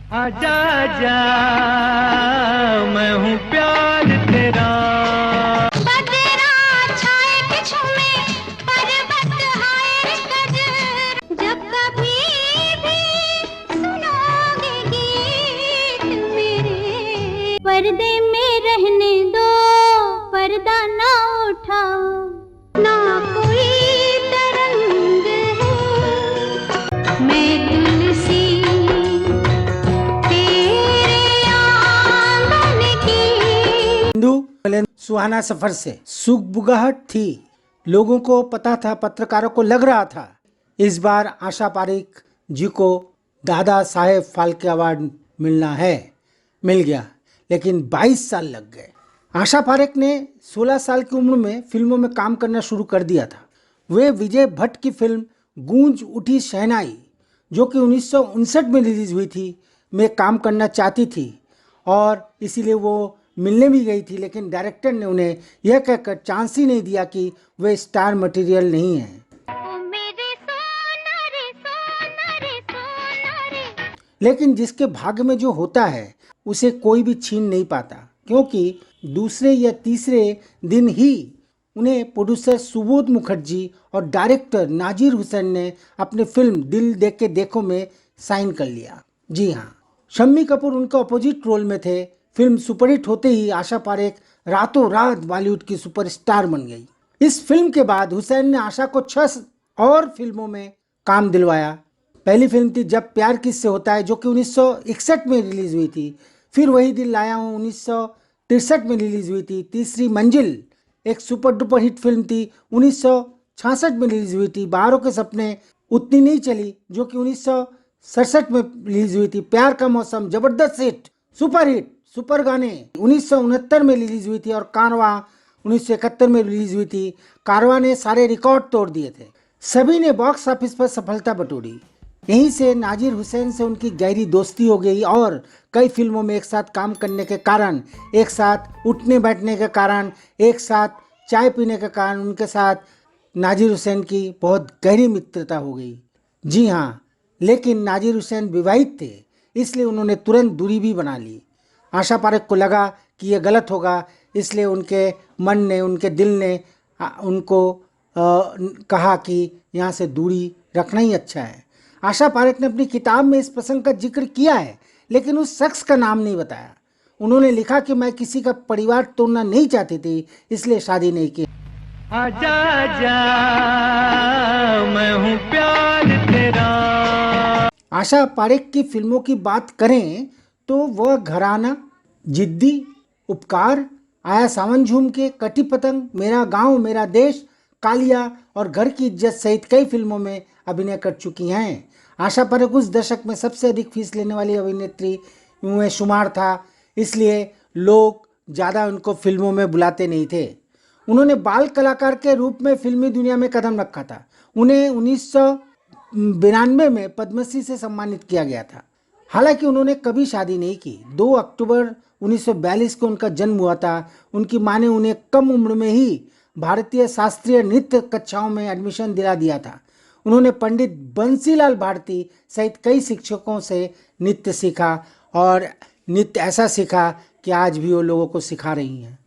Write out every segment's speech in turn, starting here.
आजा जा मैं हूँ प्यार तेरा। बदरा छाए पिछू में पर्वत हाय कदर। जब कभी भी सुनोगे गीत मेरे, पर्दे में रहने दो, पर्दा ना उठाओ। ना कोई तरंग है, मैं तुलसी सुहाना सफर से सुगबुगाहट थी, लोगों को पता था, पत्रकारों को लग रहा था इस बार आशा पारेख जी को दादा साहेब फाल्के अवार्ड मिलना है। मिल गया, लेकिन 22 साल लग गए। आशा पारेख ने 16 साल की उम्र में फिल्मों में काम करना शुरू कर दिया था। वे विजय भट्ट की फिल्म गूंज उठी शहनाई, जो कि 1959 में रिलीज हुई थी, में काम करना चाहती थी और इसीलिए वो मिलने भी गई थी, लेकिन डायरेक्टर ने उन्हें यह कहकर चांस ही नहीं दिया कि वे स्टार मटेरियल नहीं हैं। लेकिन जिसके भाग्य में जो होता है उसे कोई भी छीन नहीं पाता, क्योंकि दूसरे या तीसरे दिन ही उन्हें प्रोड्यूसर सुबोध मुखर्जी और डायरेक्टर नाजिर हुसैन ने अपनी फिल्म दिल दे के देखो में साइन कर लिया। जी हाँ, शम्मी कपूर उनका अपोजिट रोल में थे। फिल्म सुपरहिट होते ही आशा पारेख रातों रात बॉलीवुड की सुपरस्टार बन गई। इस फिल्म के बाद हुसैन ने आशा को 6 और फिल्मों में काम दिलवाया। पहली फिल्म थी जब प्यार किससे होता है, जो कि 1961 में रिलीज हुई थी। फिर वही दिल लाया हूँ 1963 में रिलीज हुई थी। तीसरी मंजिल एक सुपर डुपर हिट फिल्म थी, 1966 में रिलीज हुई थी। बाहरों के सपने उतनी नहीं चली, जो कि 1967 में रिलीज हुई थी। प्यार का मौसम जबरदस्त हिट, सुपर हिट, सुपर गाने 1969 में रिलीज हुई थी। और कारवां 1971 में रिलीज हुई थी। कारवां ने सारे रिकॉर्ड तोड़ दिए थे। सभी ने बॉक्स ऑफिस पर सफलता बटोरी। यहीं से नाजिर हुसैन से उनकी गहरी दोस्ती हो गई और कई फिल्मों में एक साथ काम करने के कारण, एक साथ उठने बैठने के कारण, एक साथ चाय पीने के कारण उनके साथ नाजिर हुसैन की बहुत गहरी मित्रता हो गई। जी हाँ, लेकिन नाजिर हुसैन विवाहित थे, इसलिए उन्होंने तुरंत दूरी भी बना ली। आशा पारेख को लगा कि यह गलत होगा, इसलिए उनके मन ने, उनके दिल ने उनको कहा कि यहाँ से दूरी रखना ही अच्छा है। आशा पारेख ने अपनी किताब में इस प्रसंग का जिक्र किया है, लेकिन उस शख्स का नाम नहीं बताया। उन्होंने लिखा कि मैं किसी का परिवार तोड़ना नहीं चाहती थी, इसलिए शादी नहीं की। आजा जा मैं हूँ प्यार तेरा। आशा पारेख की फिल्मों की बात करें तो वह घराना, जिद्दी, उपकार, आया सावन झूम के, कटी पतंग, मेरा गांव मेरा देश, कालिया और घर की इज्जत सहित कई फिल्मों में अभिनय कर चुकी हैं। आशा पारेख उस दशक में सबसे अधिक फीस लेने वाली अभिनेत्री में शुमार था, इसलिए लोग ज़्यादा उनको फिल्मों में बुलाते नहीं थे। उन्होंने बाल कलाकार के रूप में फिल्मी दुनिया में कदम रखा था। उन्हें 1992 में पद्मश्री से सम्मानित किया गया था। हालांकि उन्होंने कभी शादी नहीं की। 2 अक्टूबर 1942 को उनका जन्म हुआ था। उनकी मां ने उन्हें कम उम्र में ही भारतीय शास्त्रीय नृत्य कक्षाओं में एडमिशन दिला दिया था। उन्होंने पंडित बंसीलाल भारती सहित कई शिक्षकों से नृत्य सीखा और नृत्य ऐसा सीखा कि आज भी वो लोगों को सिखा रही हैं।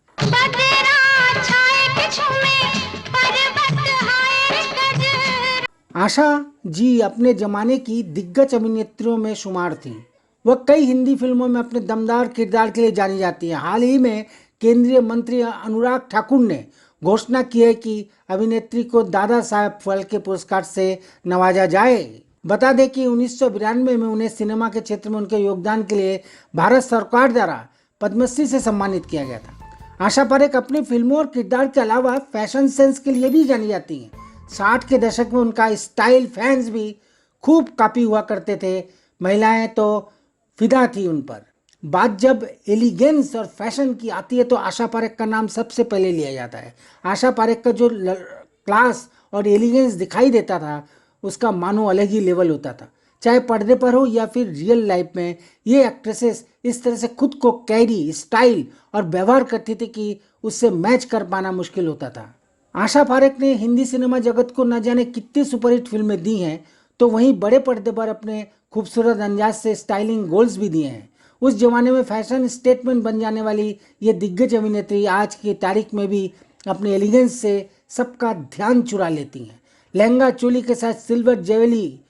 आशा जी अपने जमाने की दिग्गज अभिनेत्रियों में शुमार थी। वह कई हिंदी फिल्मों में अपने दमदार किरदार के लिए जानी जाती हैं। हाल ही में केंद्रीय मंत्री अनुराग ठाकुर ने घोषणा की है कि अभिनेत्री को दादा साहेब फाल्के पुरस्कार से नवाजा जाए। बता दें कि 1992 में उन्हें सिनेमा के क्षेत्र में उनके योगदान के लिए भारत सरकार द्वारा पद्मश्री से सम्मानित किया गया था। आशा पारेख अपनी फिल्मों और किरदार के अलावा फैशन सेंस के लिए भी जानी जाती हैं। 60 के दशक में उनका स्टाइल फैंस भी खूब कॉपी हुआ करते थे। महिलाएं तो फिदा थी उन पर। बात जब एलिगेंस और फैशन की आती है तो आशा पारेख का नाम सबसे पहले लिया जाता है। आशा पारेख का जो क्लास और एलिगेंस दिखाई देता था उसका मानो अलग ही लेवल होता था। चाहे पर्दे पर हो या फिर रियल लाइफ में, ये एक्ट्रेसेस इस तरह से खुद को कैरी, स्टाइल और व्यवहार करती थी कि उससे मैच कर पाना मुश्किल होता था। आशा पारेख ने हिंदी सिनेमा जगत को न जाने कितनी सुपरहिट फिल्में दी हैं, तो वहीं बड़े पर्दे पर अपने खूबसूरत अंदाज से स्टाइलिंग गोल्स भी दिए हैं। उस जमाने में फैशन स्टेटमेंट बन जाने वाली ये दिग्गज अभिनेत्री आज की तारीख में भी अपने एलिगेंस से सबका ध्यान चुरा लेती हैं। लहंगा चोली के साथ सिल्वर ज्वेलरी,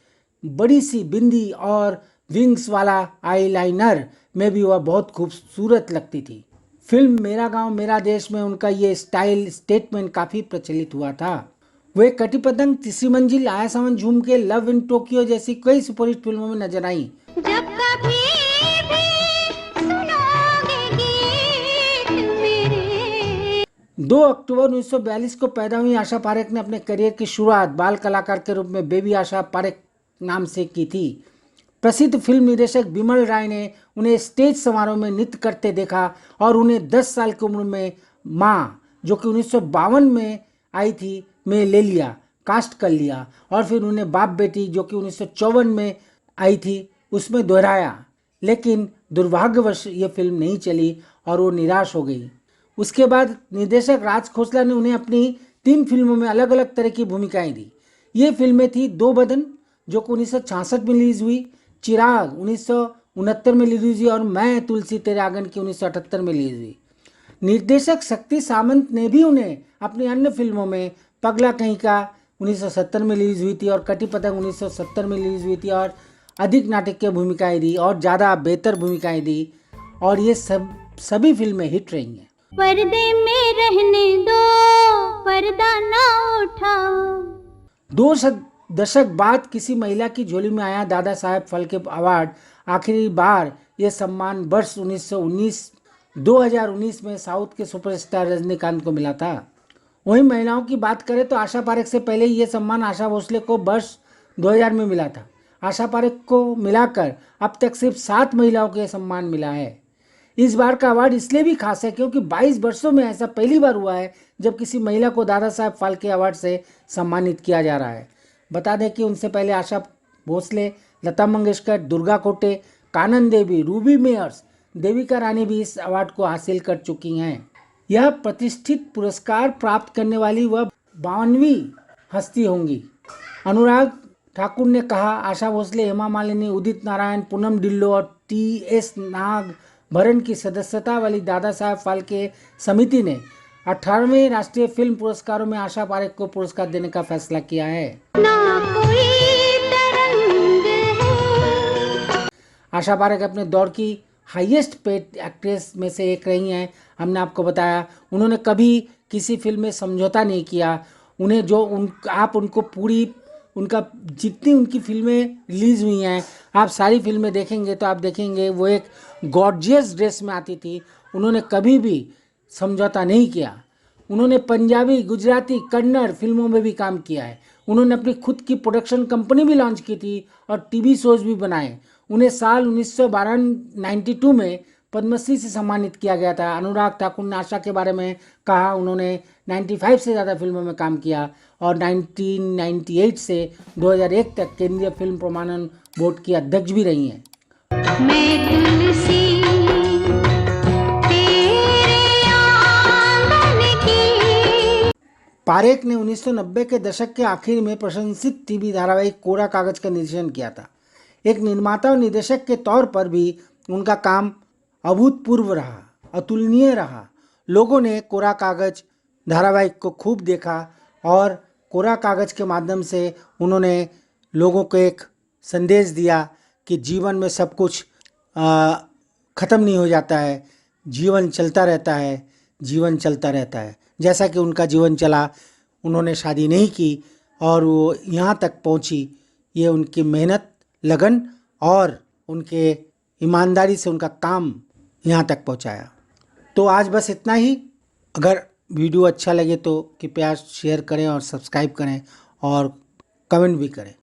बड़ी सी बिंदी और विंग्स वाला आईलाइनर में भी वह बहुत खूबसूरत लगती थी। फिल्म मेरा गांव मेरा देश में उनका ये स्टाइल स्टेटमेंट काफ़ी प्रचलित हुआ था। वे कटी पतंग, तीसरी मंजिल, आया सावन झूम के, लव इन टोक्यो जैसी कई सुपरहिट फिल्मों में नजर आई। जब कभी भी सुनोगे गीत मेरे। 2 अक्टूबर 1942 को पैदा हुई आशा पारेख ने अपने करियर की शुरुआत बाल कलाकार के रूप में बेबी आशा पारेख नाम से की थी। प्रसिद्ध फिल्म निर्देशक बिमल राय ने उन्हें स्टेज समारोह में नृत्य करते देखा और उन्हें 10 साल की उम्र में माँ, जो कि 1952 में आई थी, में ले लिया, कास्ट कर लिया और फिर उन्हें बाप बेटी, जो कि 1954 में आई थी, उसमें दोहराया। लेकिन दुर्भाग्यवश ये फिल्म नहीं चली और वो निराश हो गई। उसके बाद निर्देशक राज खोसला ने उन्हें अपनी 3 फिल्मों में अलग अलग तरह की भूमिकाएं दी। ये फिल्में थी दो बदन, जो कि 1966 में रिलीज हुई, चिराग 1969 में रिलीज हुई और मैं तुलसी तेरे आंगन की 1978 में रिलीज हुई। निर्देशक शक्ति सामंत ने भी उन्हें अपनी अन्य फिल्मों में पगला कहीं का 1970 में रिलीज हुई थी और कटी पतंग 1970 में रिलीज हुई थी और अधिक नाटकीय भूमिकाएं दी और ज़्यादा बेहतर भूमिकाएं दी और ये सभी फिल्में हिट रही हैं। पर्दे में रहने दो, पर्दा ना उठाओ। 2 दशक बाद किसी महिला की झोली में आया दादा साहेब फाल्के अवार्ड। आखिरी बार ये सम्मान वर्ष 2019 में साउथ के सुपरस्टार रजनीकांत को मिला था। वहीं महिलाओं की बात करें तो आशा पारेख से पहले ये सम्मान आशा भोसले को वर्ष 2000 में मिला था। आशा पारेख को मिलाकर अब तक सिर्फ 7 महिलाओं को यह सम्मान मिला है। इस बार का अवार्ड इसलिए भी खास है क्योंकि 22 वर्षों में ऐसा पहली बार हुआ है जब किसी महिला को दादा साहेब फाल्के अवार्ड से सम्मानित किया जा रहा है। बता दें कि उनसे पहले आशा भोसले, लता मंगेशकर, दुर्गा कोटे, कानन देवी, रूबी मेयर्स, देविका रानी भी इस अवार्ड को हासिल कर चुकी हैं। यह प्रतिष्ठित पुरस्कार प्राप्त करने वाली वह 52वीं हस्ती होंगी। अनुराग ठाकुर ने कहा, आशा भोसले, हेमा मालिनी, उदित नारायण, पूनम ढिल्लो और TS नागभरण की सदस्यता वाली दादा साहेब फाल्के समिति ने 18वें राष्ट्रीय फिल्म पुरस्कारों में आशा पारेख को पुरस्कार देने का फैसला किया है। आशा पारेख अपने दौर की हाईएस्ट पेड एक्ट्रेस में से एक रही हैं। हमने आपको बताया उन्होंने कभी किसी फिल्म में समझौता नहीं किया। उन्हें आप उनको पूरी उनका जितनी उनकी फिल्में रिलीज़ हुई हैं, आप सारी फिल्में देखेंगे तो आप देखेंगे वो एक गॉर्जियस ड्रेस में आती थी। उन्होंने कभी भी समझौता नहीं किया। उन्होंने पंजाबी, गुजराती, कन्नड़ फिल्मों में भी काम किया है। उन्होंने अपनी खुद की प्रोडक्शन कंपनी भी लॉन्च की थी और टीवी शोज भी बनाए। उन्हें साल 1992 में पद्मश्री से सम्मानित किया गया था। अनुराग ठाकुर ने आशा के बारे में कहा, उन्होंने 95 से ज़्यादा फिल्मों में काम किया और 1998 से 2001 तक केंद्रीय फिल्म प्रमाणन बोर्ड की अध्यक्ष भी रही हैं। मैं तुलसी तेरे आंगन की। पारेख ने 1990 के दशक के आखिर में प्रशंसित टीवी धारावाहिक कोरा कागज का निर्देशन किया था। एक निर्माता और निर्देशक के तौर पर भी उनका काम अभूतपूर्व रहा, अतुलनीय रहा। लोगों ने कोरा कागज धारावाहिक को खूब देखा और कोरा कागज के माध्यम से उन्होंने लोगों को एक संदेश दिया कि जीवन में सब कुछ ख़त्म नहीं हो जाता है, जीवन चलता रहता है, जीवन चलता रहता है। जैसा कि उनका जीवन चला, उन्होंने शादी नहीं की और वो यहाँ तक पहुँची। ये उनकी मेहनत, लगन और उनके ईमानदारी से उनका काम यहाँ तक पहुँचाया। तो आज बस इतना ही। अगर वीडियो अच्छा लगे तो कृपया शेयर करें और सब्सक्राइब करें और कमेंट भी करें।